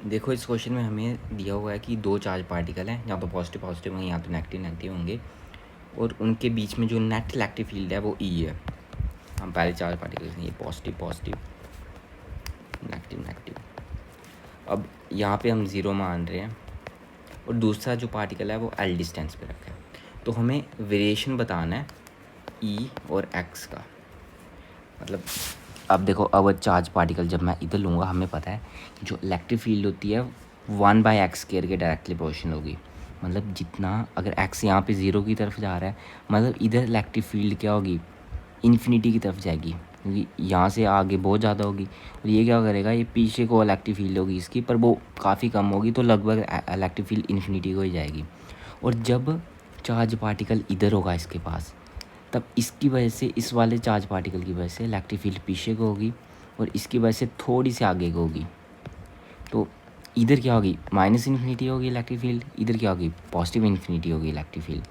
देखो इस क्वेश्चन में हमें दिया हुआ है कि दो चार्ज पार्टिकल हैं, या तो पॉजिटिव पॉजिटिव होंगे या तो नेगेटिव नेगेटिव होंगे, और उनके बीच में जो नेट इलेक्ट्रिक फील्ड है वो ई है। हम पहले चार्ज पार्टिकल ये पॉजिटिव पॉजिटिव नेगेटिव नेगेटिव। अब यहाँ पे हम ज़ीरो मान रहे हैं और दूसरा जो पार्टिकल है वो एल डिस्टेंस पे रखा है। तो हमें वेरिएशन बताना है ई और एक्स का। मतलब अब देखो, अब चार्ज पार्टिकल जब मैं इधर लूँगा, हमें पता है जो इलेक्ट्रिक फील्ड होती है 1/x² के डायरेक्टली प्रोपोर्शनल होगी। मतलब जितना अगर x यहाँ पे ज़ीरो की तरफ जा रहा है, मतलब इधर इलेक्ट्रिक फील्ड क्या होगी, इन्फिनिटी की तरफ जाएगी, क्योंकि यहाँ से आगे बहुत ज़्यादा होगी। और ये क्या करेगा, ये पीछे को इलेक्ट्रिक फील्ड होगी इसकी, पर वो काफ़ी कम होगी, तो लगभग इलेक्ट्रिक फील्ड इन्फिनिटी को ही जाएगी। और जब चार्ज पार्टिकल इधर होगा इसके पास, तब इसकी वजह से, इस वाले चार्ज पार्टिकल की वजह से इलेक्ट्रिक फील्ड पीछे को होगी और इसकी वजह से थोड़ी सी आगे को होगी। तो इधर क्या होगी, माइनस इन्फिनिटी होगी इलेक्ट्रिक फील्ड, इधर क्या होगी, पॉजिटिव इन्फिनिटी होगी इलेक्ट्रिक फील्ड।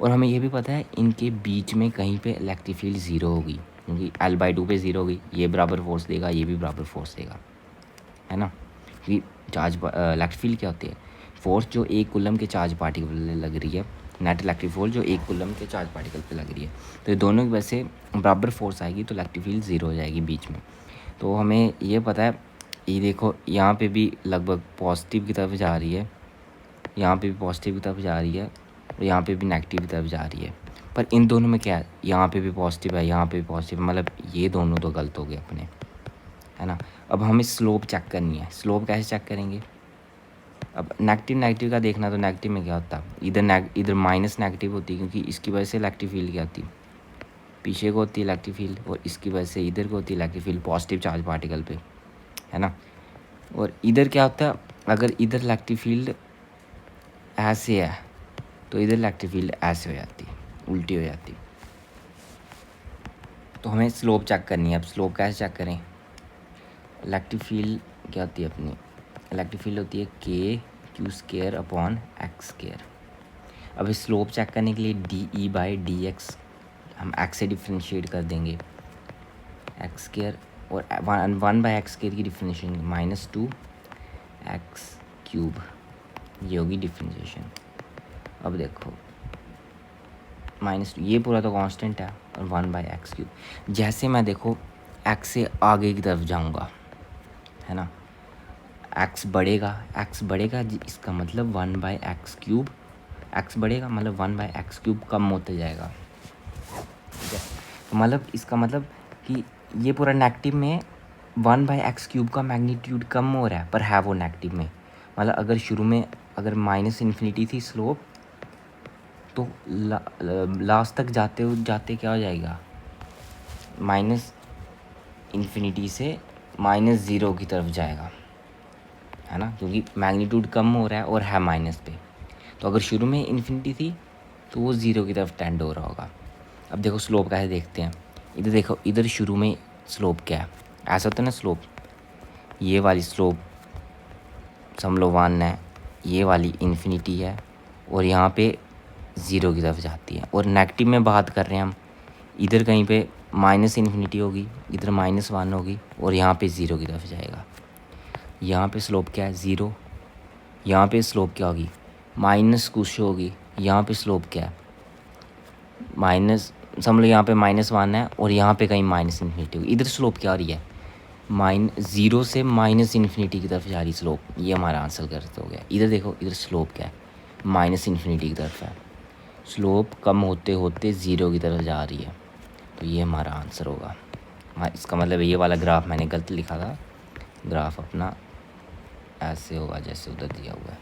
और हमें ये भी पता है इनके बीच में कहीं पे इलेक्ट्रिक फील्ड ज़ीरो होगी, क्योंकि L/2 पे ज़ीरो होगी। ये बराबर फोर्स देगा, ये भी बराबर फोर्स देगा, है ना। क्योंकि चार्ज इलेक्ट्रिक फील्ड क्या होती है, फोर्स जो एक कूलम के चार्ज पार्टिकल पे लग रही है, नेट इलेक्ट्रिक फोर्स जो एक कूलम के चार्ज पार्टिकल पे लग रही है। तो ये दोनों की वजह से बराबर फोर्स आएगी, तो इलेक्ट्रिक फील्ड ज़ीरो हो जाएगी बीच में। तो हमें ये पता है, ये देखो यहाँ पे भी लगभग पॉजिटिव की तरफ जा रही है, यहाँ पे भी पॉजिटिव की तरफ जा रही है, और यहाँ पे भी नेगेटिव की तरफ जा रही है। पर इन दोनों में क्या है, यहाँ पे भी पॉजिटिव है, यहाँ पे भी पॉजिटिव, मतलब ये दोनों तो गलत हो गए अपने, है ना। अब हमें स्लोप चेक करनी है। स्लोप कैसे चेक करेंगे, अब नेगेटिव नेगेटिव का देखना, तो नेगेटिव में क्या होता है, इधर माइनस नेगेटिव होती है, क्योंकि इसकी वजह से इलेक्ट्रिक फील्ड क्या होती है, पीछे को होती है इलेक्ट्रिक फील्ड, और इसकी वजह से इधर को होती है electric field positive charge particle पे, है ना। और इधर क्या होता है, अगर इधर इलेक्ट्रिक फील्ड ऐसे है तो इधर इलेक्ट्रिक फील्ड ऐसे हो जाती है, उल्टी हो जाती है। तो हमें स्लोप चेक करनी है। अब स्लोप कैसे चेक करें, इलेक्ट्रिक फील्ड क्या होती है अपनी, इलेक्ट्रिक फील्ड होती है KQ²/x²। अब इस स्लोप चेक करने के लिए DE/dx हम x से डिफ्रेंशिएट कर देंगे, x², और 1/x² की डिफ्रेंशिएशन -2x³, ये होगी डिफ्रेंशिएशन। अब देखो -2, ये पूरा तो कांस्टेंट है, और 1/x³। जैसे मैं देखो x से आगे की तरफ जाऊंगा, है ना, x बढ़ेगा, इसका मतलब 1/x³, x बढ़ेगा मतलब 1/x³ कम होते जाएगा, ठीक है। तो मतलब इसका मतलब कि ये पूरा नेगेटिव में 1/x³ का मैग्नीट्यूड कम हो रहा है, पर है वो नेगेटिव में। मतलब अगर शुरू में अगर माइनस इन्फिनिटी थी स्लोप, तो लास्ट तक जाते क्या हो जाएगा, माइनस इन्फिनिटी से -0 की तरफ जाएगा, है ना, क्योंकि मैग्नीट्यूड कम हो रहा है और है माइनस पे। तो अगर शुरू में इन्फिनिटी थी तो वो 0 की तरफ टेंड हो रहा होगा। अब देखो स्लोप कैसे देखते हैं, इधर देखो, इधर शुरू में स्लोप क्या है, ऐसा होता है ना स्लोप, ये वाली स्लोप समझ लो 1 है, ये वाली इन्फिनिटी है, और यहाँ पे 0 की तरफ जाती है। और नेगेटिव में बात कर रहे हैं हम, इधर कहीं पे माइनस इन्फिनिटी होगी, इधर -1 होगी, और यहाँ पे 0 की तरफ जाएगा। यहाँ पे स्लोप क्या है, 0। यहाँ पे स्लोप क्या होगी, माइनस कुछ होगी। यहाँ पे स्लोप क्या है, माइनस, समझ लो यहाँ पे -1 है, और यहाँ पे कहीं माइनस इन्फिनिटी होगी। इधर स्लोप क्या हो रही है, -0 से माइनस इन्फिनिटी की तरफ जा रही स्लोप। ये हमारा आंसर गलत हो गया। इधर देखो, इधर स्लोप क्या है, माइनस इन्फिनिटी की तरफ है, स्लोप कम होते होते 0 की तरफ जा रही है, तो ये हमारा आंसर होगा। इसका मतलब ये वाला ग्राफ मैंने गलत लिखा था, ग्राफ अपना ऐसे होगा जैसे उधर दिया हुआ है।